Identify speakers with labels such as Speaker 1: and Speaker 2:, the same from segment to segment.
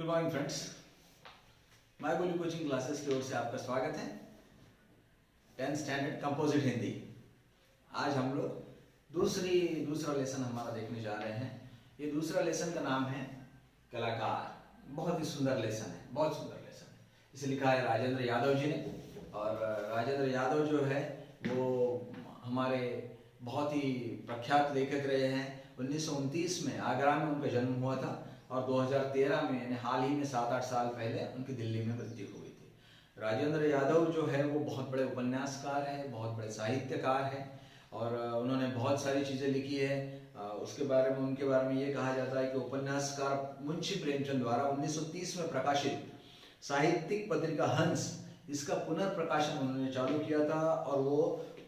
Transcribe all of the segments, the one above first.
Speaker 1: Good morning friends, my बोली coaching classes की ओर से आपका स्वागत है। 10th standard composite Hindi. आज हम लोग दूसरा लेसन हमारा देखने जा रहे हैं। ये दूसरा लेसन का नाम है कलाकार। बहुत ही सुंदर लेसन है, बहुत सुंदर लेसन है। इसे लिखा है राजेंद्र यादव जी ने। और राजेंद्र यादव जो है वो हमारे बहुत ही प्रख्यात लेखक रहे हैं। 1929 में आगरा में उनका जन्म हुआ था और 2013 में यानी हाल ही में 7-8 साल पहले उनकी दिल्ली में मृत्यु हुई थी। राजेंद्र यादव जो है वो बहुत बड़े उपन्यासकार हैं, बहुत बड़े साहित्यकार हैं और उन्होंने बहुत सारी चीज़ें लिखी है। उनके बारे में ये कहा जाता है कि उपन्यासकार मुंशी प्रेमचंद द्वारा 1930 में प्रकाशित साहित्यिक पत्रिका हंस, इसका पुनर्प्रकाशन उन्होंने चालू किया था और वो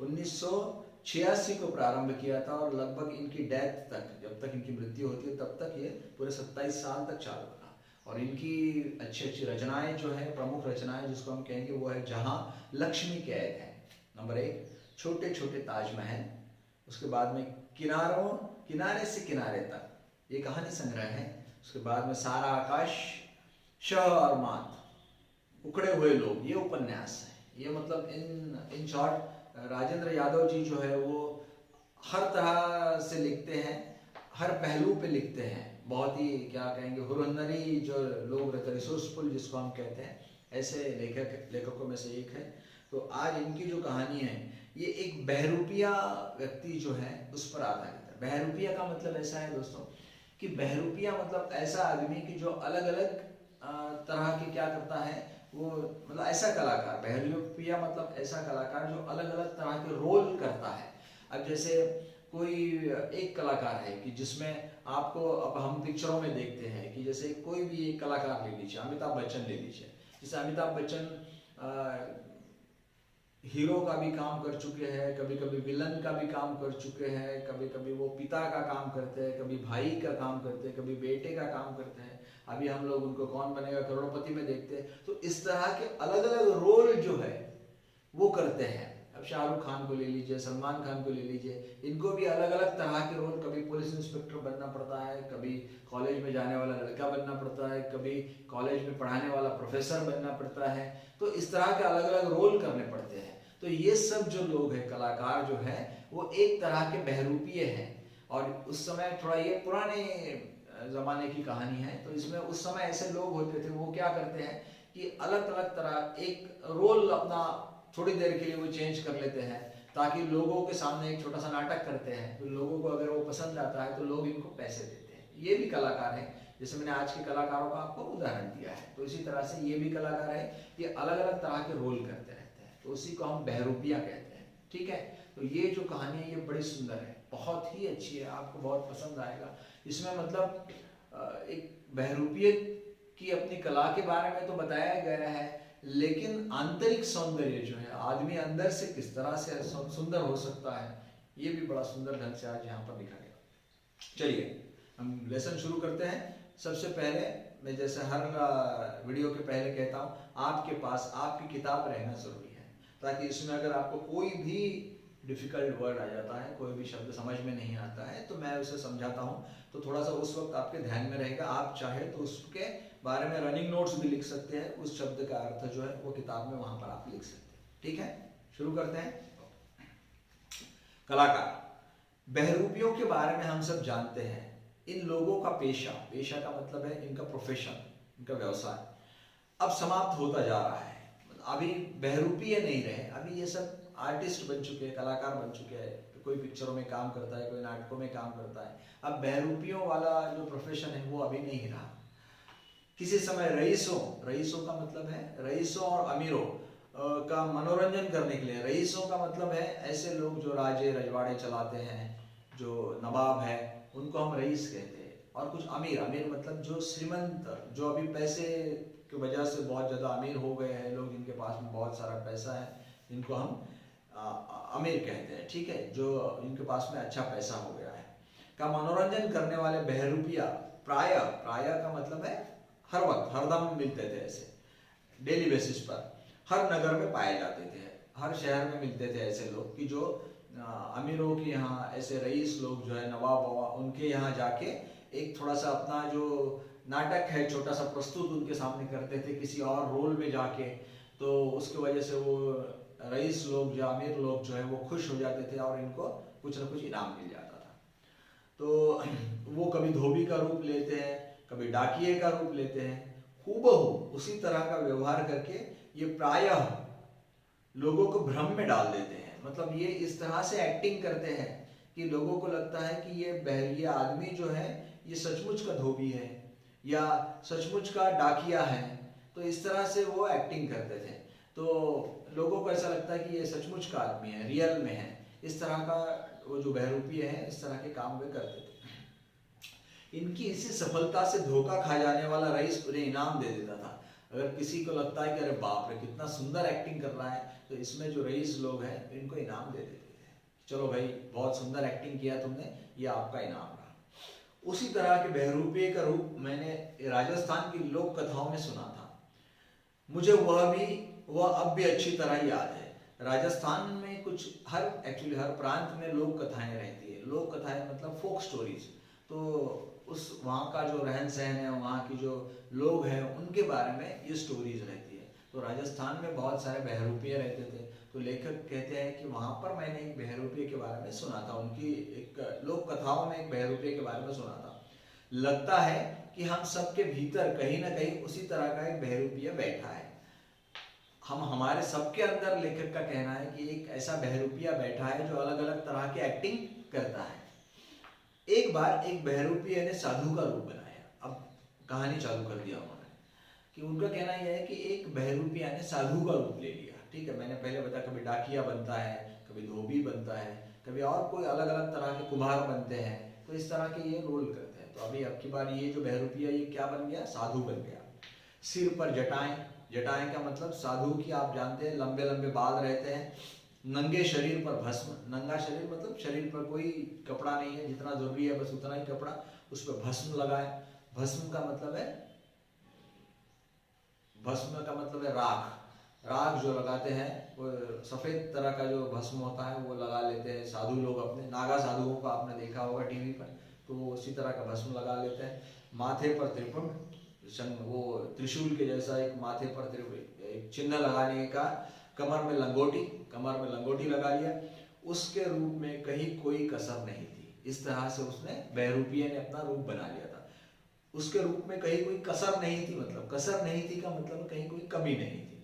Speaker 1: 1986 को प्रारंभ किया था और लगभग इनकी डेथ तक, जब तक इनकी मृत्यु होती है तब तक ये पूरे 27 साल तक चालू रहा। और इनकी अच्छी अच्छी रचनाएं जो है, प्रमुख रचनाएं जिसको हम कहेंगे वो है जहां लक्ष्मी कैद है, नंबर 1, छोटे छोटे ताजमहल, उसके बाद में किनारे से किनारे तक, ये कहानी संग्रह है। उसके बाद में सारा आकाश, श और मात, उखड़े हुए लोग, ये उपन्यास है। ये मतलब इन शॉर्ट राजेंद्र यादव जी जो है वो हर तरह से लिखते हैं, हर पहलू पे लिखते हैं। बहुत ही क्या कहेंगे, हुरहुन्नरी जो लोग रहते हैं, रिसोर्सफुल जिसको हम कहते हैं, ऐसे लेखकों में से एक है। तो आज इनकी जो कहानी है ये एक बहरूपिया व्यक्ति जो है उस पर आधारित है। बहरूपिया का मतलब ऐसा है दोस्तों कि बहरूपिया मतलब ऐसा आदमी कि जो अलग अलग तरह की क्या करता है, वो मतलब ऐसा कलाकार, बहरूपिया मतलब ऐसा कलाकार जो अलग अलग तरह के रोल करता है। अब जैसे कोई एक कलाकार है कि जिसमें आपको, अब हम पिक्चरों में देखते हैं कि जैसे कोई भी एक कलाकार ले लीजिए, अमिताभ बच्चन ले लीजिए। जैसे अमिताभ बच्चन हीरो का भी काम कर चुके हैं, कभी कभी विलन का भी काम कर चुके हैं, कभी कभी वो पिता का काम करते हैं, कभी भाई का काम करते हैं, कभी बेटे का काम करते हैं। अभी हम लोग उनको कौन बनेगा करोड़पति में देखते हैं। तो इस तरह के अलग अलग रोल जो है वो करते हैं। अब शाहरुख खान को ले लीजिए, सलमान खान को ले लीजिए, इनको भी अलग अलग तरह के रोल, कभी पुलिस इंस्पेक्टर बनना पड़ता है, कभी कॉलेज में जाने वाला लड़का बनना पड़ता है, कभी कॉलेज में पढ़ाने वाला प्रोफेसर बनना पड़ता है। तो इस तरह के अलग अलग रोल करने पड़ते हैं। तो ये सब जो लोग हैं, कलाकार जो है, वो एक तरह के बहरूपिये हैं। और उस समय थोड़ा ये पुराने जमाने की कहानी है। तो इसमें उस समय ऐसे लोग होते थे, वो क्या करते हैं कि अलग अलग तरह एक रोल अपना थोड़ी देर के लिए वो चेंज कर लेते हैं, ताकि लोगों के सामने एक छोटा सा नाटक करते हैं। तो लोगों को अगर वो पसंद आता है तो लोग इनको पैसे देते हैं। ये भी कलाकार है, जैसे मैंने आज के कलाकारों का आपको उदाहरण दिया है। तो इसी तरह से ये भी कलाकार है, ये अलग अलग तरह के रोल करते रहते हैं। तो उसी को हम बहरूपिया कहते हैं, ठीक है। तो ये जो कहानी है ये बड़ी सुंदर है, बहुत ही अच्छी है, आपको बहुत पसंद आएगा। इसमें मतलब एक बहरूपिये की अपनी कला के बारे में तो बताया गया है, लेकिन आंतरिक सौंदर्य जो है, आदमी अंदर से किस तरह से सुंदर हो सकता है, ये भी बड़ा सुंदर ढंग से आज यहाँ पर दिखा गया। चलिए हम लेसन शुरू करते हैं। सबसे पहले मैं जैसे हर वीडियो के पहले कहता हूँ, आपके पास आपकी किताब रहना जरूरी है, ताकि इसमें अगर आपको कोई भी डिफिकल्ट वर्ड आ जाता है, कोई भी शब्द समझ में नहीं आता है, तो मैं उसे समझाता हूँ, तो थोड़ा सा उस वक्त आपके ध्यान में रहेगा। आप चाहे तो उसके बारे में रनिंग नोट्स भी लिख सकते हैं, उस शब्द का अर्थ जो है वो किताब में वहां पर आप लिख सकते हैं, ठीक है। शुरू करते हैं। कलाकार, बहरूपियों के बारे में हम सब जानते हैं। इन लोगों का पेशा का मतलब है इनका प्रोफेशन, इनका व्यवसाय अब समाप्त होता जा रहा है। अभी बहरूपिये नहीं रहे, अभी ये सब आर्टिस्ट बन चुके हैं, कलाकार बन चुके हैं। कोई पिक्चरों में काम करता है, कोई नाटकों में काम करता है। अब बहरूपियों वाला जो प्रोफेशन है वो अभी नहीं रहा। किसी समय रईसों का मतलब है, रईसों और अमीरों का मनोरंजन करने के लिए, रईसों का मतलब है ऐसे लोग जो राजे रजवाड़े चलाते हैं, जो नवाब है, उनको हम रईस कहते हैं। और कुछ अमीर मतलब जो श्रीमंत, जो अभी पैसे की वजह से बहुत ज़्यादा अमीर हो गए हैं लोग, जिनके पास में बहुत सारा पैसा है, जिनको हम अमीर कहते हैं, ठीक है, जो इनके पास में अच्छा पैसा हो गया है, का मनोरंजन करने वाले बहरूपिया प्राय का मतलब है हर वक्त, हरदम मिलते थे, ऐसे डेली बेसिस पर हर नगर में पाए जाते थे, हर शहर में मिलते थे ऐसे लोग कि जो अमीरों के यहाँ, ऐसे रईस लोग जो है, नवाब बाबा, उनके यहाँ जाके एक थोड़ा सा अपना जो नाटक है छोटा सा प्रस्तुत उनके सामने करते थे किसी और रोल में जाके, तो उसकी वजह से वो रईस लोग या अमीर लोग जो है वो खुश हो जाते थे और इनको कुछ ना कुछ इनाम मिल जाता था। तो वो कभी धोबी का रूप लेते हैं, कभी डाकिये का रूप लेते हैं, हूबहू उसी तरह का व्यवहार करके ये प्रायः लोगों को भ्रम में डाल देते हैं। मतलब ये इस तरह से एक्टिंग करते हैं कि लोगों को लगता है कि ये आदमी जो है ये सचमुच का धोबी है या सचमुच का डाकिया है। तो इस तरह से वो एक्टिंग करते थे, तो लोगों को ऐसा लगता है कि ये सचमुच का आदमी है, रियल में है। इस तरह का वो जो बहरूपीय है इस तरह के काम वे करते थे। इनकी इसी सफलता से धोखा खा जाने वाला रईस उन्हें इनाम दे देता था। अगर किसी को लगता है कि अरे बाप रे कितना सुंदर एक्टिंग कर रहा है, तो इसमें जो रईस लोग हैं इनको इनाम दे देते थे, चलो भाई बहुत सुंदर एक्टिंग किया तुमने, ये आपका इनाम रहा। उसी तरह के बहरूपीय का रूप मैंने राजस्थान की लोक कथाओं में सुना था। मुझे वह अब भी अच्छी तरह याद है। राजस्थान में कुछ हर प्रांत में लोक कथाएं रहती है। लोक कथाएं मतलब फोक स्टोरीज। तो उस वहाँ का जो रहन सहन है, वहाँ की जो लोग हैं उनके बारे में ये स्टोरीज रहती है। तो राजस्थान में बहुत सारे बहरूपीय रहते थे, तो लेखक कहते हैं कि वहाँ पर मैंने एक बहरूपीय के बारे में सुना था, उनकी एक लोक कथाओं में एक बहरूपीय के बारे में सुना था। लगता है कि हम सबके भीतर कहीं ना कहीं उसी तरह का एक बहरूपीय बैठा है। हमारे सबके अंदर, लेखक का कहना है कि एक ऐसा बहरूपिया बैठा है जो अलग अलग तरह की एक्टिंग करता है। एक बार एक बहरूपिया ने साधु का रूप बनाया। अब कहानी चालू कर दिया उन्होंने कि उनका कहना यह है कि एक बहरूपिया ने साधु का रूप ले लिया। ठीक है, मैंने पहले बताया कभी डाकिया बनता है, कभी धोबी बनता है, कभी और कोई अलग अलग तरह के कुम्हार बनते हैं। तो इस तरह के ये रोल करते हैं। तो अभी अब की बार ये जो बहरूपिया ये क्या बन गया, साधु बन गया। सिर पर जटाएं, जटाएं का मतलब साधु की आप जानते हैं लंबे लंबे बाल रहते हैं। नंगे शरीर पर भस्म, नंगा शरीर मतलब शरीर पर कोई कपड़ा नहीं है, जितना जरूरी है बस उतना ही कपड़ा, उस पर भस्म लगाए। भस्म का मतलब है, भस्म का मतलब है राख। राख जो लगाते हैं वो सफेद तरह का जो भस्म होता है वो लगा लेते हैं साधु लोग अपने। नागा साधुओं को आपने देखा होगा टीवी पर, तो वो उसी तरह का भस्म लगा लेते हैं। माथे पर त्रिपुंड, वो त्रिशूल के जैसा एक माथे पर एक चिन्ह लगाने का, कमर में लंगोटी लगा लिया। उसके रूप में कहीं कोई कसर नहीं थी। इस तरह से उसने बहरूपिया ने अपना रूप बना लिया था। उसके रूप में कहीं कोई कसर नहीं थी, मतलब कसर नहीं थी का मतलब कहीं कोई कमी नहीं थी।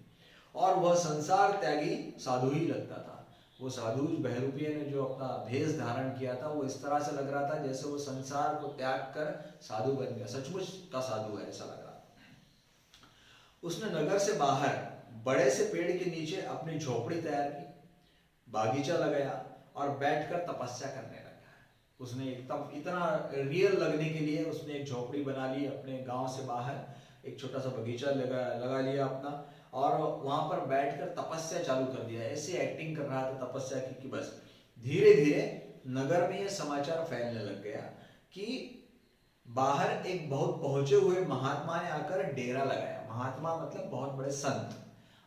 Speaker 1: और वह संसार त्यागी साधु ही लगता था। वो साधु बहरूपिया ने जो अपना भेष धारण किया था वो इस तरह से लग रहा था जैसे वो संसार को त्याग कर साधु बन गया, सचमुच का साधु है ऐसा लग रहा था। उसने नगर से बाहर बड़े से पेड़ के नीचे अपनी झोपड़ी तैयार की, बागीचा लगाया और बैठकर तपस्या करने लगा। उसने एकदम इतना रियल लगने के लिए उसने एक झोपड़ी बना ली, अपने गांव से बाहर एक छोटा सा बगीचा लगा लिया अपना, और वहां पर बैठकर तपस्या चालू कर दिया। ऐसी एक्टिंग कर रहा था तपस्या की कि बस धीरे धीरे नगर में यह समाचार फैलने लग गया कि बाहर एक बहुत पहुंचे हुए महात्मा ने आकर डेरा लगाया। महात्मा मतलब बहुत बड़े संत,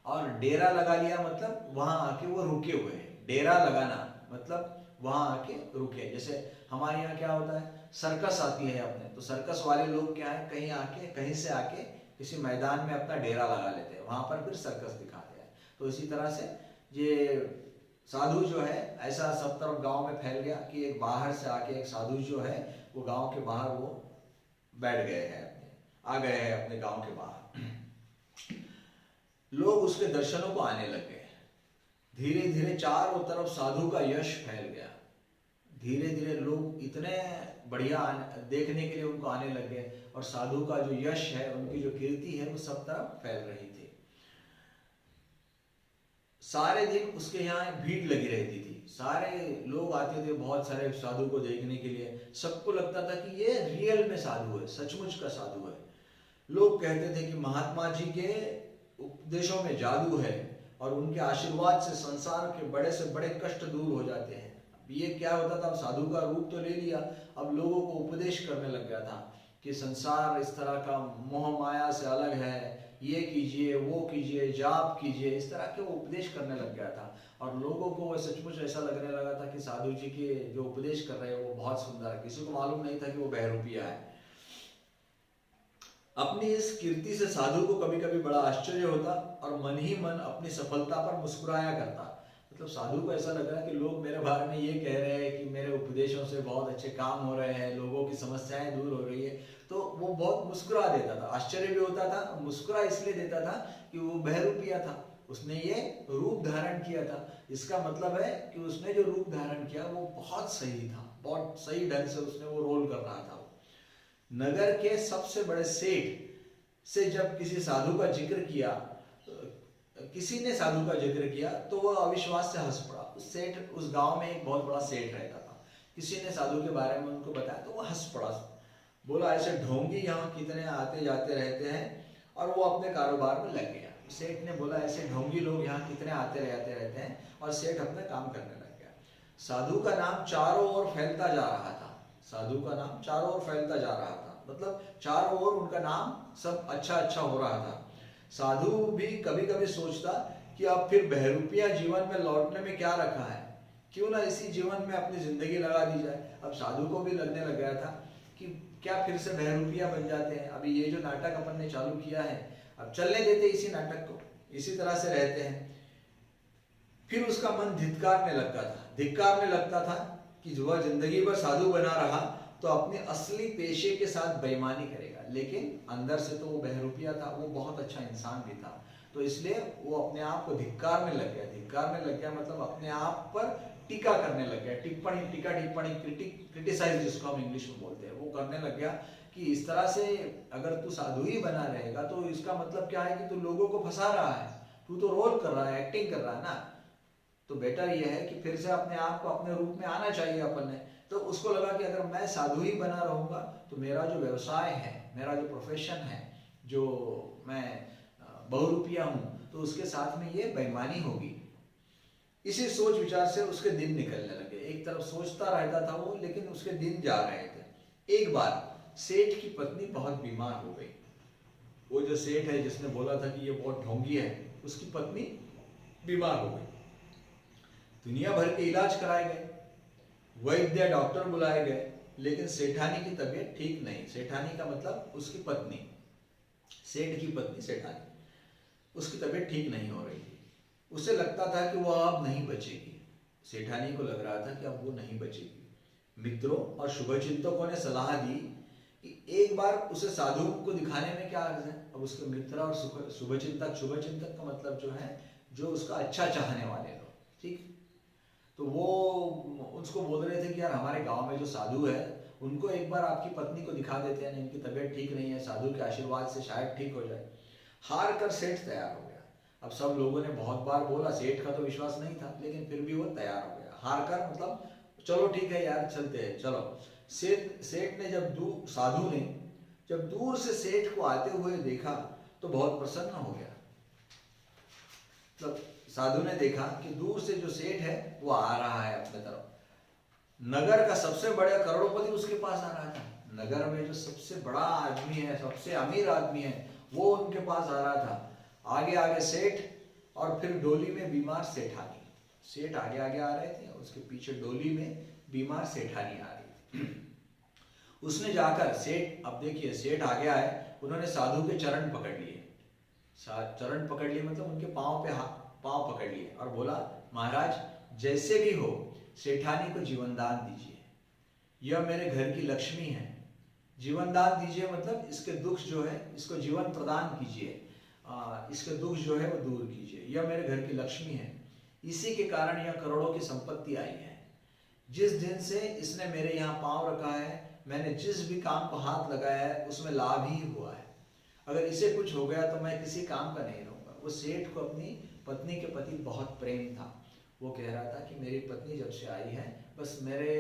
Speaker 1: और डेरा लगा लिया मतलब वहां आके वो रुके हुए हैं। डेरा लगाना मतलब वहां आके रुके। जैसे हमारे यहाँ क्या होता है, सर्कस आती है अपने, तो सर्कस वाले लोग क्या है, कहीं से आके किसी मैदान में अपना डेरा लगा लेते हैं, वहां पर फिर सर्कस दिखाते हैं। तो इसी तरह से ये साधु जो है ऐसा सब तरफ गांव में फैल गया कि एक बाहर से आके एक साधु जो है वो गांव के बाहर वो बैठ गए हैं, आ गए हैं अपने गांव के बाहर। लोग उसके दर्शनों को आने लग गए। धीरे धीरे चारों तरफ साधु का यश फैल गया। धीरे धीरे लोग इतने बढ़िया देखने के लिए उनको आने लग गए, और साधु का जो यश है, उनकी जो कीर्ति है वो सब तरफ फैल रही थी। सारे दिन उसके यहाँ भीड़ लगी रहती थी, सारे लोग आते थे बहुत सारे साधु को देखने के लिए। सबको लगता था कि ये रियल में साधु है, सचमुच का साधु है। लोग कहते थे कि महात्मा जी के उपदेशों में जादू है और उनके आशीर्वाद से संसार के बड़े से बड़े कष्ट दूर हो जाते हैं। अब ये क्या होता था, अब साधु का रूप तो ले लिया, अब लोगों को उपदेश करने लग गया था कि संसार इस तरह का मोह माया से अलग है, ये कीजिए वो कीजिए, जाप कीजिए, इस तरह के वो उपदेश करने लग गया था। और लोगों को वो सचमुच ऐसा लगने लगा था कि साधु जी के जो उपदेश कर रहे हैं वो बहुत सुंदर है। किसी को मालूम नहीं था कि वो बहरूपिया है। अपनी इस कीर्ति से साधु को कभी कभी बड़ा आश्चर्य होता और मन ही मन अपनी सफलता पर मुस्कुराया करता। मतलब साधु को ऐसा लग रहा है कि लोग मेरे बारे में ये कह रहे हैं कि मेरे उपदेशों से बहुत अच्छे काम हो रहे हैं, लोगों की समस्याएं दूर हो रही है, तो वो बहुत मुस्कुरा देता था। आश्चर्य भी होता था, मुस्कुरा इसलिए देता था कि वो बहरूपिया था, उसने ये रूप धारण किया था। इसका मतलब है कि उसने जो रूप धारण किया वो बहुत सही था, बहुत सही ढंग से उसने वो रोल कर रहा था। नगर के सबसे बड़े सेठ से जब किसी साधु का जिक्र किया, किसी ने साधु का जिक्र किया, तो वह अविश्वास से हंस पड़ा। उस सेठ, उस गांव में एक बहुत बड़ा सेठ रहता था, किसी ने साधु के बारे में उनको बताया तो वह हंस पड़ा, बोला ऐसे ढोंगी यहाँ कितने आते जाते रहते हैं, और वो अपने कारोबार में लग गया। सेठ ने बोला ऐसे ढोंगी लोग यहाँ कितने आते जाते रहते हैं, और सेठ अपना काम करने लग गया। साधु का नाम चारों ओर फैलता जा रहा था, साधु का नाम चारों ओर फैलता जा रहा था, मतलब चारों ओर उनका नाम सब अच्छा अच्छा हो रहा था। साधु भी कभी कभी सोचता कि अब फिर बहरूपिया जीवन में लौटने में क्या रखा है, क्यों ना इसी जीवन में अपनी जिंदगी लगा दी जाए। अब साधु को भी लगने लग गया था कि क्या फिर से बहरूपिया बन जाते हैं, अभी ये जो नाटक अपन ने चालू किया है अब चलने देते इसी नाटक को, इसी तरह से रहते हैं। फिर उसका मन धिक्कारने लगता था कि जो वह जिंदगी भर साधु बना रहा तो अपने असली पेशे के साथ बेईमानी करेगा, लेकिन अंदर से तो वो बहरूपिया था, वो बहुत अच्छा इंसान भी था, तो इसलिए वो अपने आप को धिक्कारने लग गया मतलब अपने आप पर टीका करने लग गया, टिप्पणी क्रिटिसाइज जिसको हम इंग्लिश में बोलते हैं, वो करने लग गया कि इस तरह से अगर तू साधु ही बना रहेगा तो इसका मतलब क्या है कि तू लोगों को फंसा रहा है, तू तो रोल कर रहा है, एक्टिंग कर रहा है ना, तो बेटर यह है कि फिर से अपने आप को अपने रूप में आना चाहिए अपन ने। तो उसको लगा कि अगर मैं साधु ही बना रहूंगा तो मेरा जो व्यवसाय है, मेरा जो प्रोफेशन है, जो मैं बहुरूपिया हूं, तो उसके साथ में ये बेईमानी होगी। इसी सोच विचार से उसके दिन निकलने लगे, एक तरफ सोचता रहता था वो, लेकिन उसके दिन जा रहे थे। एक बार सेठ की पत्नी बहुत बीमार हो गई। वो जो सेठ है जिसने बोला था कि ये बहुत ढोंगी है, उसकी पत्नी बीमार हो गई। दुनिया भर के इलाज कराए गए, वैद्य डॉक्टर बुलाए गए, लेकिन सेठानी की तबीयत ठीक नहीं। सेठानी का मतलब उसकी पत्नी, सेठ की पत्नी सेठानी, उसकी तबीयत ठीक नहीं हो रही थी। उसे लगता था कि वह अब नहीं बचेगी, सेठानी को लग रहा था कि अब वो नहीं बचेगी। मित्रों और शुभचिंतकों ने सलाह दी कि एक बार उसे साधु को दिखाने में क्या अर्थ है। अब उसके मित्र और शुभचिंतक का मतलब जो है, जो उसका अच्छा चाहने वाले लोग, ठीक, तो वो उसको बोल रहे थे कि यार हमारे गांव में जो साधु है उनको एक बार आपकी पत्नी को दिखा देते हैं, इनकी तबीयत ठीक नहीं है, साधु के आशीर्वाद से शायद ठीक हो जाए। हार कर सेठ तैयार हो गया। अब सब लोगों ने बहुत बार बोला, सेठ का तो विश्वास नहीं था, लेकिन फिर भी वो तैयार हो गया। हार कर मतलब चलो ठीक है यार चलते हैं, चलो। सेठ ने साधु ने जब दूर से सेठ को आते हुए देखा तो बहुत प्रसन्न हो गया। मतलब साधु ने देखा कि दूर से जो सेठ है वो आ रहा है अपने तरफ। नगर का सबसे बड़ा करोड़पति उसके पास आ रहा था। नगर में जो सबसे बड़ा आदमी है, सबसे अमीर आदमी है, वो उनके पास आ रहा था। आगे आगे सेठ, और फिर डोली में बीमार सेठानी। सेठ आगे आगे आ रहे थे, उसके पीछे डोली में बीमार सेठानी आ रही थी। उसने जाकर अब देखिए सेठ आगे आए, उन्होंने साधु के चरण पकड़ लिए। चरण पकड़ लिए मतलब उनके पांव पकड़ लिए और बोला, महाराज जैसे भी हो सेठानी को जीवन दान दीजिए, यह मेरे घर की लक्ष्मी है। जीवन दान दीजिए मतलब इसके दुख जो है, इसको जीवन प्रदान कीजिए, इसके दुख जो है वो दूर कीजिए। यह मेरे घर की लक्ष्मी है, इसी के कारण यह करोड़ों की संपत्ति आई है। जिस दिन से इसने मेरे यहाँ पांव रखा है, मैंने जिस भी काम को हाथ लगाया है उसमें लाभ ही हुआ है। अगर इसे कुछ हो गया तो मैं किसी काम का नहीं रहूंगा। वो सेठ को अपनी पत्नी के प्रति बहुत प्रेम था। वो कह रहा था कि मेरी पत्नी जब से आई है, बस मेरे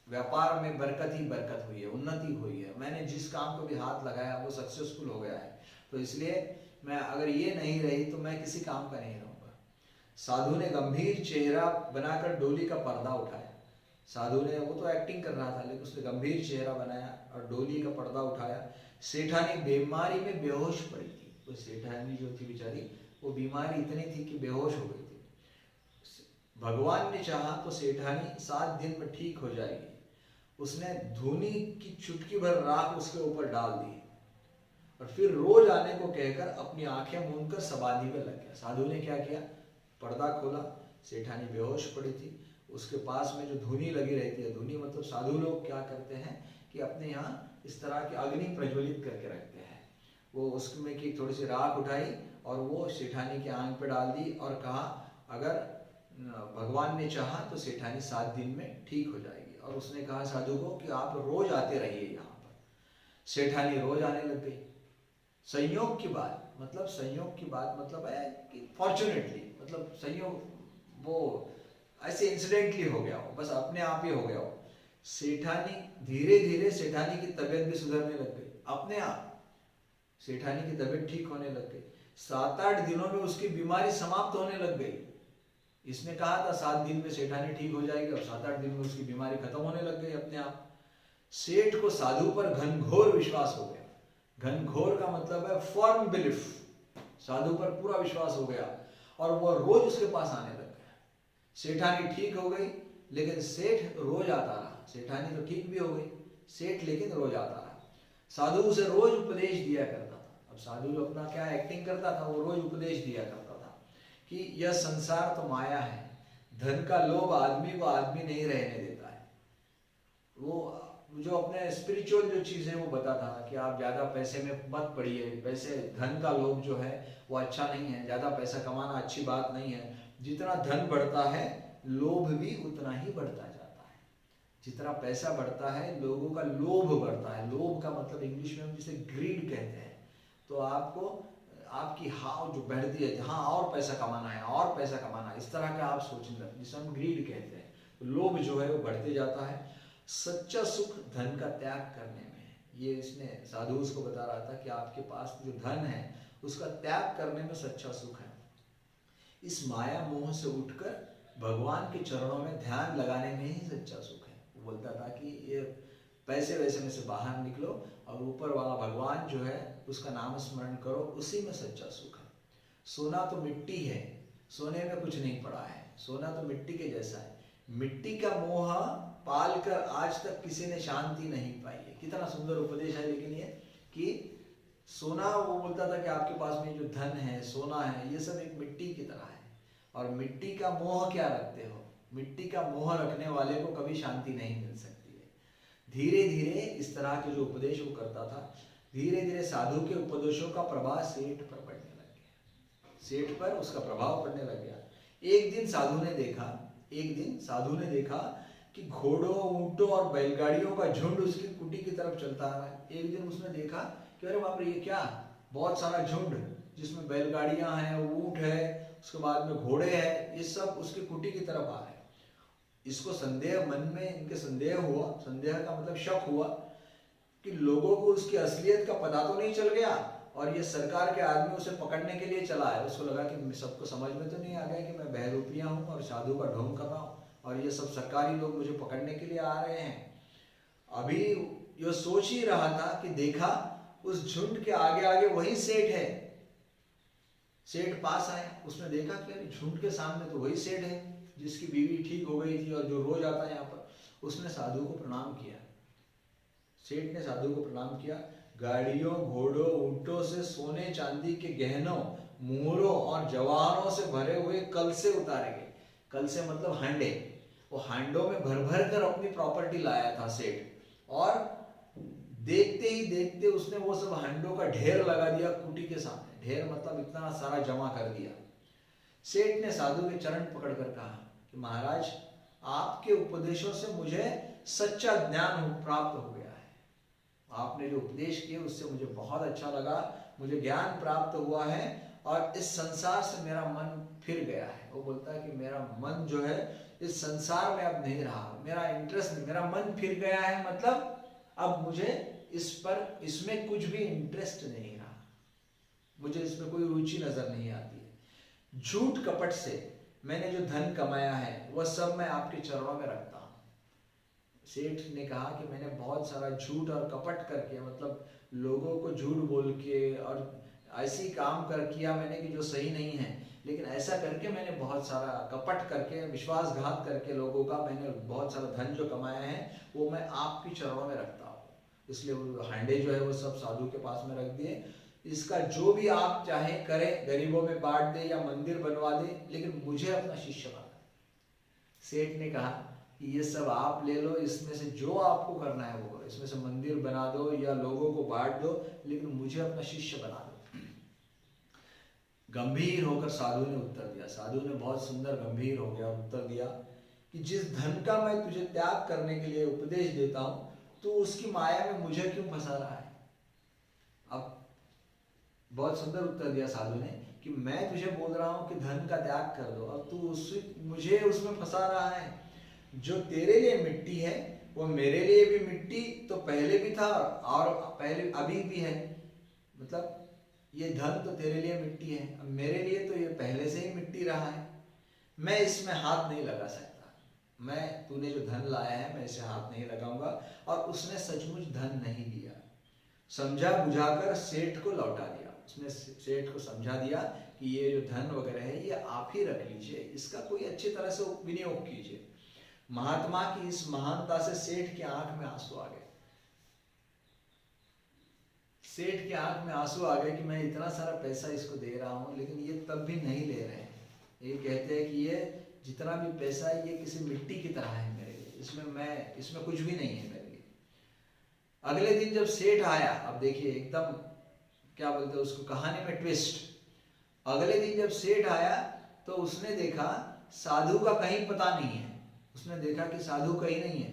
Speaker 1: व्यापार में बरकत ही बरकत हुई है, उन्नति हुई है। मैंने जिस काम को भी हाथ लगाया वो सक्सेसफुल हो गया है, तो इसलिए मैं अगर ये नहीं रही तो मैं किसी काम का नहीं रहूंगा। साधु ने गंभीर चेहरा बनाकर डोली का पर्दा उठाया। साधु ने, वो तो एक्टिंग कर रहा था, लेकिन उसने गंभीर चेहरा बनाया और डोली का पर्दा उठाया। सेठानी बीमारी में बेहोश पड़ी थी। वो सेठानी जो थी बेचारी, वो बीमारी इतनी थी कि बेहोश हो गई थी। भगवान ने चाहा तो सेठानी 7 दिन में ठीक हो जाएगी। उसने धूनी की चुटकी भर राख उसके ऊपर डाल दी और फिर रोज आने को कहकर अपनी आंखें मूंदकर समाधि में लग गया। साधु ने क्या किया, पर्दा खोला, सेठानी बेहोश पड़ी थी, उसके पास में जो धुनी लगी रहती है, धुनी मतलब साधु लोग क्या करते हैं कि अपने यहाँ इस तरह की अग्नि प्रज्वलित करके रखते हैं, वो उसमें की थोड़ी सी राख उठाई और वो सेठानी की आंख पे डाल दी और कहा अगर भगवान ने चाहा तो सेठानी 7 दिन में ठीक हो जाएगी। और उसने कहा साधु को कि आप रोज आते रहिए यहाँ पर। सेठानी रोज आने लग गई। संयोग की बात मतलब है कि फॉर्चुनेटली मतलब संयोग, वो ऐसे इंसिडेंटली हो गया हो, बस अपने आप ही हो गया हो। सेठानी धीरे धीरे सेठानी की तबीयत भी सुधरने लग गई, अपने आप सेठानी की तबीयत ठीक होने लग गई। 7-8 दिनों में उसकी बीमारी समाप्त होने लग गई। इसने कहा था 7 दिन में सेठानी ठीक हो जाएगी, और 7-8 दिन में उसकी बीमारी खत्म होने लग गई अपने आप। सेठ को साधु पर घनघोर विश्वास हो गया। घनघोर का मतलब है फर्म बिलीफ। साधु पर पूरा विश्वास हो गया और वो रोज उसके पास आने लग गया। सेठानी ठीक हो गई, लेकिन सेठ रोज आता रहा। सेठानी तो ठीक भी हो गई, सेठ लेकिन रोज आता रहा। साधु उसे रोज उपदेश दिया करता था। अब साधु जो अपना क्या एक्टिंग करता था, वो रोज उपदेश दिया करता था कि यह संसार तो माया है, धन का लोभ आदमी को आदमी नहीं रहने देता है। वो जो अपने स्पिरिचुअल जो चीज़ है वो बताता था कि आप ज़्यादा पैसे में मत पड़िए, पैसे धन का लोभ जो है वो अच्छा नहीं है, ज़्यादा पैसा कमाना अच्छी बात नहीं है। जितना धन बढ़ता है लोभ भी उतना ही बढ़ता जाता है। जितना पैसा बढ़ता है लोगों का लोभ बढ़ता है। लोभ का मतलब इंग्लिश में हम जिसे ग्रीड कहते हैं। तो आपको आपकी हाव जो बढ़ती है, हाँ और पैसा कमाना है और पैसा कमाना है, इस तरह का आप सोचने लगते, जिसे हम ग्रीड कहते हैं। तो लोभ जो है वो बढ़ते जाता है। सच्चा सुख धन का त्याग करने में है। ये इसने साधु उसको बता रहा था कि आपके पास जो धन है उसका त्याग करने में सच्चा सुख है। इस माया मोह से उठकर भगवान के चरणों में ध्यान लगाने में ही सच्चा सुख है। वो बोलता था कि ये पैसे वैसे में से बाहर निकलो और ऊपर वाला भगवान जो है उसका नाम स्मरण करो, उसी में सच्चा सुख है। सोना तो मिट्टी है, सोने में कुछ नहीं पड़ा है। सोना तो मिट्टी के जैसा है। मिट्टी का मोह पाल कर आज तक किसी ने शांति नहीं पाई है। कितना सुंदर उपदेश है लेकिन ये कि सोना, वो बोलता था कि आपके पास में जो धन है, सोना है, ये सब एक मिट्टी की तरह है। और मिट्टी का मोह क्या रखते हो? मिट्टी का मोह रखने वाले को कभी शांति नहीं मिल सकती है। धीरे धीरे इस तरह के जो उपदेश वो करता था, धीरे धीरे साधु के उपदेशों का प्रभाव सेठ पर पड़ने लग गया। सेठ पर उसका प्रभाव पड़ने लग गया। एक दिन साधु ने देखा कि घोड़ों, ऊंटों और बैलगाड़ियों का झुंड उसकी कुटी की तरफ चलता आ रहा है। एक दिन उसने देखा कि अरे बाप रे, ये क्या, बहुत सारा झुंड जिसमें बैलगाड़ियां हैं, ऊंट है, उसके बाद में घोड़े हैं, ये सब उसकी कुटी की तरफ आ रहे हैं। इसको संदेह, मन में इनके संदेह हुआ। संदेह का मतलब शक हुआ कि लोगों को उसकी असलियत का पता तो नहीं चल गया और ये सरकार के आदमी उसे पकड़ने के लिए चला है। उसको लगा कि सबको समझ में तो नहीं आ गया कि मैं बहरूपिया हूँ और साधु का ढोंग कर रहा हूँ और ये सब सरकारी लोग मुझे पकड़ने के लिए आ रहे हैं। अभी ये सोच ही रहा था कि देखा उस झुंड के आगे आगे वही सेठ है। सेठ पास आया, उसने देखा कि झुंड के सामने तो वही सेठ है जिसकी बीवी ठीक हो गई थी और जो रोज आता है यहाँ पर। उसने साधु को प्रणाम किया। सेठ ने साधु को प्रणाम किया। गाड़ियों, घोड़ों, ऊंटों से सोने चांदी के गहनों, मोहरों और जवाहरों से भरे हुए कल से उतारे गए। कल से मतलब हांडे। वो हांडों में भर भर कर अपनी प्रॉपर्टी लाया था सेठ। और देखते ही देखते उसने वो सब हांडों का ढेर लगा दिया कुटी के सामने। ढेर मतलब इतना सारा जमा कर दिया। सेठ ने साधु के चरण पकड़कर कहा कि महाराज, आपके उपदेशों से मुझे सच्चा ज्ञान प्राप्त हो गया है। आपने जो उपदेश किए उससे मुझे बहुत अच्छा लगा, मुझे ज्ञान प्राप्त हुआ है और इस संसार से मेरा मन फिर गया है। वो बोलता है कि मेरा मन जो है इस संसार में अब नहीं रहा, मेरा इंटरेस्ट नहीं, मेरा मन फिर गया है, मतलब अब मुझे इसमें कुछ भी इंटरेस्ट नहीं रहा, मुझे इसमें कोई रुचि नजर नहीं आती है। झूठ कपट से मैंने जो धन कमाया है वह सब मैं आपके चरणों में रखता हूँ। सेठ ने कहा कि मैंने बहुत सारा झूठ और कपट करके, मतलब लोगों को झूठ बोल के और ऐसी काम किया मैंने कि जो सही नहीं है, लेकिन ऐसा करके मैंने बहुत सारा कपट करके, विश्वासघात करके लोगों का मैंने बहुत सारा धन जो कमाया है वो मैं आपके चरणों में रखता हूँ। इसलिए वो हांडे जो है वो सब साधु के पास में रख दिए। इसका जो भी आप चाहे करें, गरीबों में बांट दे या मंदिर बनवा दे, लेकिन मुझे अपना शिष्य बना। सेठ ने कहा कि ये सब आप ले लो, इसमें से जो आपको करना है वो करो, इसमें से मंदिर बना दो या लोगों को बांट दो, लेकिन मुझे अपना शिष्य बना दो। गंभीर होकर साधु ने उत्तर दिया। साधु ने बहुत सुंदर गंभीर हो गया उत्तर दिया कि जिस धन का मैं तुझे त्याग करने के लिए उपदेश देता हूं, तो उसकी माया में मुझे क्यों फंसा रहा है। अब बहुत सुंदर उत्तर दिया साधु ने कि मैं तुझे बोल रहा हूं कि धन का त्याग कर दो, अब तू मुझे उसमें फंसा रहा है। जो तेरे लिए मिट्टी है वो मेरे लिए भी मिट्टी तो पहले भी था और पहले अभी भी है। मतलब ये धन तो तेरे लिए मिट्टी है, अब मेरे लिए तो ये पहले से ही मिट्टी रहा है। मैं इसमें हाथ नहीं लगा सकता। मैं तूने जो धन लाया है मैं इसे हाथ नहीं लगाऊंगा। और उसने सचमुच धन नहीं लिया। समझा बुझाकर सेठ को लौटा दिया। उसने सेठ को समझा दिया कि ये जो धन वगैरह है ये आप ही रख लीजिए, इसका कोई अच्छी तरह से विनियोग कीजिए। महात्मा की इस महानता से सेठ की आंख में आंसू आ गए। सेठ की आंख में आंसू आ गए कि मैं इतना सारा पैसा इसको दे रहा हूं, लेकिन ये तब भी नहीं ले रहे हैं। ये कहते हैं कि ये जितना भी पैसा है ये किसी मिट्टी की तरह है मेरे लिए, इसमें कुछ भी नहीं है मेरे लिए। अगले दिन जब सेठ आया, अब देखिए एकदम क्या बोलते हैं उसको, कहानी में ट्विस्ट। अगले दिन जब सेठ आया तो उसने देखा साधु का कहीं पता नहीं है। उसने देखा कि साधु कहीं नहीं है।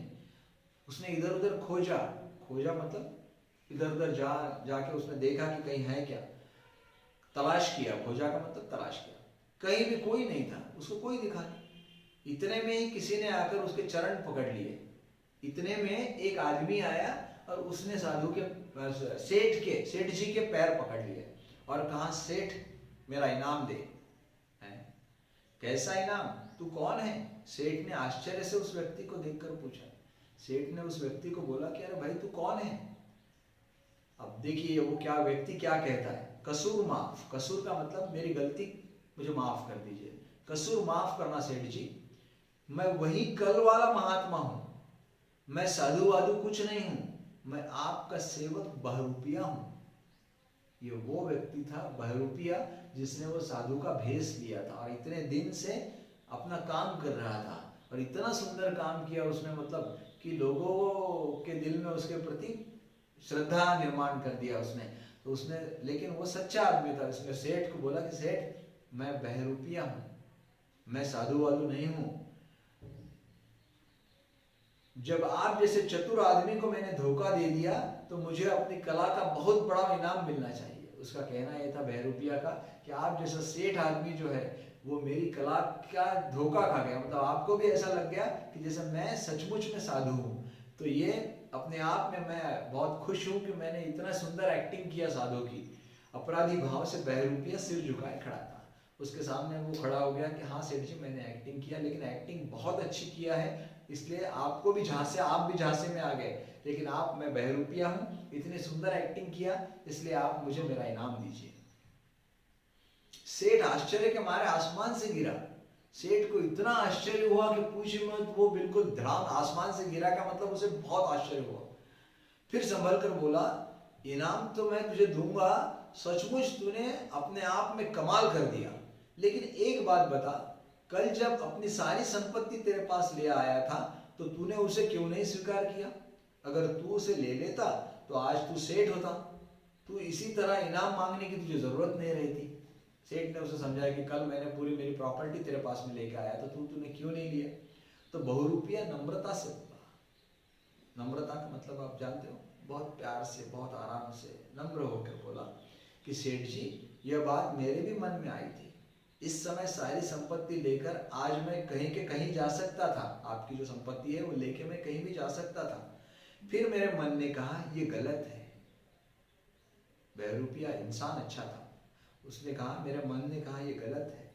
Speaker 1: उसने इधर उधर खोजा मतलब इधर उधर जाके उसने देखा कि कहीं है क्या, तलाश किया। खोजा का मतलब तलाश किया, कहीं भी कोई नहीं था, उसको कोई दिखा नहीं। इतने में ही किसी ने आकर उसके चरण पकड़ लिए। इतने में एक आदमी आया और उसने साधु के सेठ जी के पैर पकड़ लिए और कहा, सेठ मेरा इनाम दे। कैसा इनाम, तू कौन है? सेठ ने आश्चर्य से उस व्यक्ति को देखकर पूछा। सेठ ने उस व्यक्ति को बोला कि अरे भाई तू कौन है? अब देखिए वो व्यक्ति क्या कहता है, कसूर माफ। कसूर का मतलब मेरी गलती मुझे माफ कर दीजिए, कसूर माफ करना सेठ जी, मैं वही कल वाला महात्मा हूं, मैं साधु वाधु कुछ नहीं हूं, मैं आपका सेवक बहरूपिया हूं। ये वो व्यक्ति था बहरूपिया जिसने वो साधु का भेष लिया था और इतने दिन से अपना काम कर रहा था और इतना सुंदर काम किया उसने, मतलब कि लोगों के दिल में उसके प्रति श्रद्धा निर्माण कर दिया उसने। तो उसने, लेकिन वो सच्चा आदमी था। उसने सेठ को बोला कि सेठ मैं बहरूपिया हूं, मैं साधु वाधु नहीं हूं। जब आप जैसे चतुर आदमी को मैंने धोखा दे दिया तो मुझे अपनी कला का बहुत बड़ा इनाम मिलना चाहिए। उसका कहना यह था बहरूपिया का कि आप जैसा सेठ आदमी जो है वो मेरी कला का धोखा खा गया। मतलब आपको भी ऐसा लग गया कि जैसे मैं सचमुच में साधु हूं। तो ये अपने आप में मैं बहुत खुश हूं कि मैंने इतना सुंदर एक्टिंग किया साधु की। अपराधी भाव से बहरूपिया सिर झुकाए खड़ा था। उसके सामने वो खड़ा हो गया कि हाँ सेठ जी मैंने एक्टिंग किया, लेकिन एक्टिंग बहुत अच्छी किया है, इसलिए आपको भी झांसे, आप भी झांसे में आ गए, लेकिन मैं बहरूपिया हूं, इतनी सुंदर एक्टिंग किया इसलिए आप मुझे मेरा इनाम दीजिए। सेठ आश्चर्य के मारे आसमान से गिरा। सेठ को इतना आश्चर्य हुआ कि पूछिए मत, वो बिल्कुल धड़ाम आसमान से गिरा का मतलब उसे बहुत आश्चर्य हुआ। फिर संभल कर बोला, इनाम तो मैं तुझे दूंगा, सचमुच तूने अपने आप में कमाल कर दिया, लेकिन एक बात बता, कल जब अपनी सारी संपत्ति तेरे पास ले आया था तो तूने उसे क्यों नहीं स्वीकार किया? अगर तू उसे ले लेता तो आज तू सेठ होता। तू इसी तरह इनाम मांगने की तुझे जरूरत नहीं रही थी। सेठ ने उसे समझाया कि कल मैंने पूरी मेरी प्रॉपर्टी तेरे पास में लेकर आया तो तूने क्यों नहीं लिया? तो बहरूपिया नम्रता से बोला। नम्रता का मतलब आप जानते हो, बहुत प्यार से, बहुत आराम से, नम्र होकर बोला कि सेठ जी यह बात मेरे भी मन में आई थी। इस समय सारी संपत्ति लेकर आज मैं कहीं के कहीं जा सकता था, आपकी जो संपत्ति है वो लेके मैं कहीं भी जा सकता था। फिर मेरे मन ने कहा ये गलत है। बहरूपिया इंसान अच्छा था। उसने कहा, मेरे मन ने कहा ये गलत है।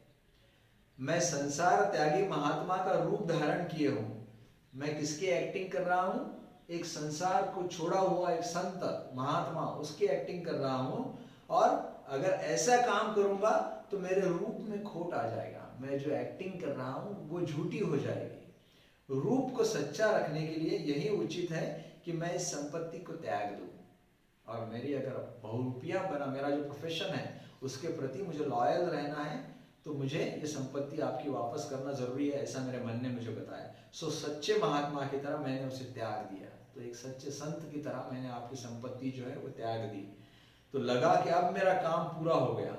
Speaker 1: मैं संसार त्यागी महात्मा का रूप धारण किए हूं। मैं किसकी एक्टिंग कर रहा हूं? एक संसार को छोड़ा हुआ एक संत महात्मा, उसकी एक्टिंग कर रहा हूं। और अगर ऐसा काम करूंगा तो मेरे रूप में खोट आ जाएगा। मैं जो एक्टिंग कर रहा हूं वो झूठी हो जाएगी। रूप को सच्चा रखने के लिए यही उचित है कि मैं इस संपत्ति को त्याग दूं और मेरी अगर बहुरूपिया बना मेरा जो प्रोफेशन है उसके प्रति मुझे लॉयल रहना है, तो मुझे ये संपत्ति आपकी वापस करना जरूरी है, ऐसा मेरे मन ने मुझे बताया। सो सच्चे महात्मा की तरह मैंने उसे त्याग दिया। तो एक सच्चे संत की तरह मैंने आपकी संपत्ति जो है वो त्याग दी। तो लगा कि अब मेरा काम पूरा हो गया।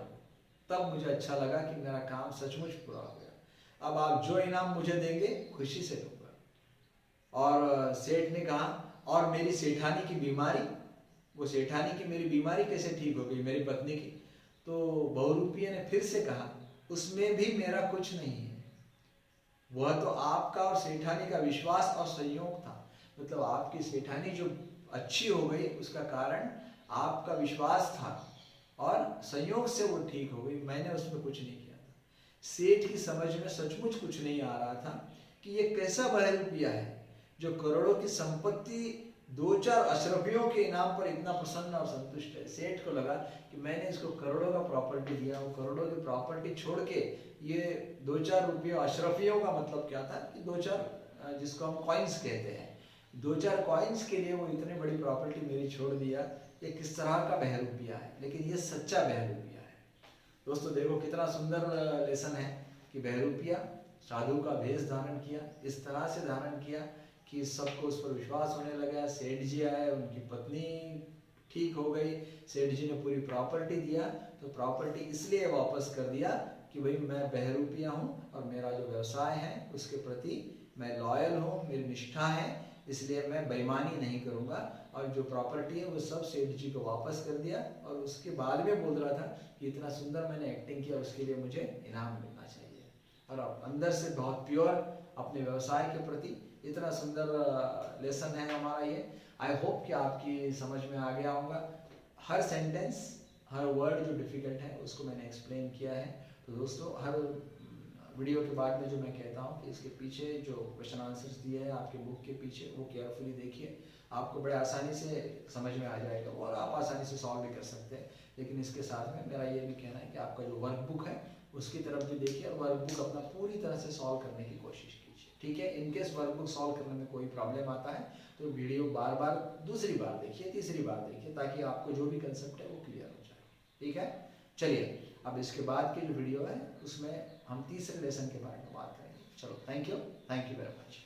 Speaker 1: तब मुझे अच्छा लगा कि मेरा काम सचमुच पूरा हो गया। अब आप जो इनाम मुझे देंगे खुशी से लूंगा। और सेठ ने कहा, और मेरी सेठानी की बीमारी, वो सेठानी की मेरी बीमारी कैसे ठीक हो गई, मेरी पत्नी की? तो बहुरूपिये ने फिर से कहा, उसमें भी मेरा कुछ नहीं है, वह तो आपका और सेठानी का विश्वास और संयोग था। मतलब आपकी सेठानी जो अच्छी हो गई उसका कारण आपका विश्वास था और संयोग से वो ठीक हो गई, मैंने उसमें कुछ नहीं किया था। सेठ की समझ में सचमुच कुछ नहीं आ रहा था कि ये कैसा बहरूपिया है जो करोड़ों की संपत्ति 2-4 अशरफियों के इनाम पर इतना प्रसन्न और संतुष्ट है। सेठ को लगा कि मैंने इसको करोड़ों का प्रॉपर्टी दिया, वो करोड़ों की प्रॉपर्टी छोड़ के ये 2-4 रुपये अशरफियों का मतलब क्या था कि 2-4 जिसको हम कॉइन्स कहते हैं, 2-4 कॉइन्स के लिए वो इतनी बड़ी प्रॉपर्टी मेरी छोड़ दिया। ये किस तरह का बहरूपिया है, लेकिन ये सच्चा बहरूपिया है। दोस्तों देखो कितना सुंदर लेसन है कि बहरूपिया साधु का भेष धारण किया, इस तरह से धारण किया कि सबको उस पर विश्वास होने लगा। सेठ जी आए, उनकी पत्नी ठीक हो गई, सेठ जी ने पूरी प्रॉपर्टी दिया। तो प्रॉपर्टी इसलिए वापस कर दिया कि भाई मैं बहरूपिया हूँ और मेरा जो व्यवसाय है उसके प्रति मैं लॉयल हूँ, मेरी निष्ठा है, इसलिए मैं बेईमानी नहीं करूँगा। और जो प्रॉपर्टी है वो सब सेठ जी को वापस कर दिया। और उसके बाद में बोल रहा था कि इतना सुंदर मैंने एक्टिंग किया, उसके लिए मुझे इनाम मिलना चाहिए। और अंदर से बहुत प्योर अपने व्यवसाय के प्रति इतना सुंदर लेसन है हमारा ये। आई होप कि आपकी समझ में आ गया होगा। हर सेंटेंस, हर वर्ड जो डिफिकल्ट है उसको मैंने एक्सप्लेन किया है। तो दोस्तों हर वीडियो के बाद में जो मैं कहता हूँ कि इसके पीछे जो क्वेश्चन आंसर्स दिए हैं आपके बुक के पीछे, वो केयरफुली देखिए, आपको बड़े आसानी से समझ में आ जाएगा और आप आसानी से सॉल्व भी कर सकते हैं। लेकिन इसके साथ में मेरा ये भी कहना है कि आपका जो वर्कबुक है उसकी तरफ भी देखिए और वर्कबुक अपना पूरी तरह से सॉल्व करने की कोशिश कीजिए, ठीक है। इनकेस वर्कबुक सॉल्व करने में कोई प्रॉब्लम आता है तो वीडियो बार बार दूसरी बार देखिए, तीसरी बार देखिए, ताकि आपको जो भी कंसेप्ट है वो क्लियर हो जाए, ठीक है। चलिए अब इसके बाद की जो वीडियो है उसमें हम तीसरे लेसन के बारे में बात करेंगे। चलो थैंक यू वेरी मच।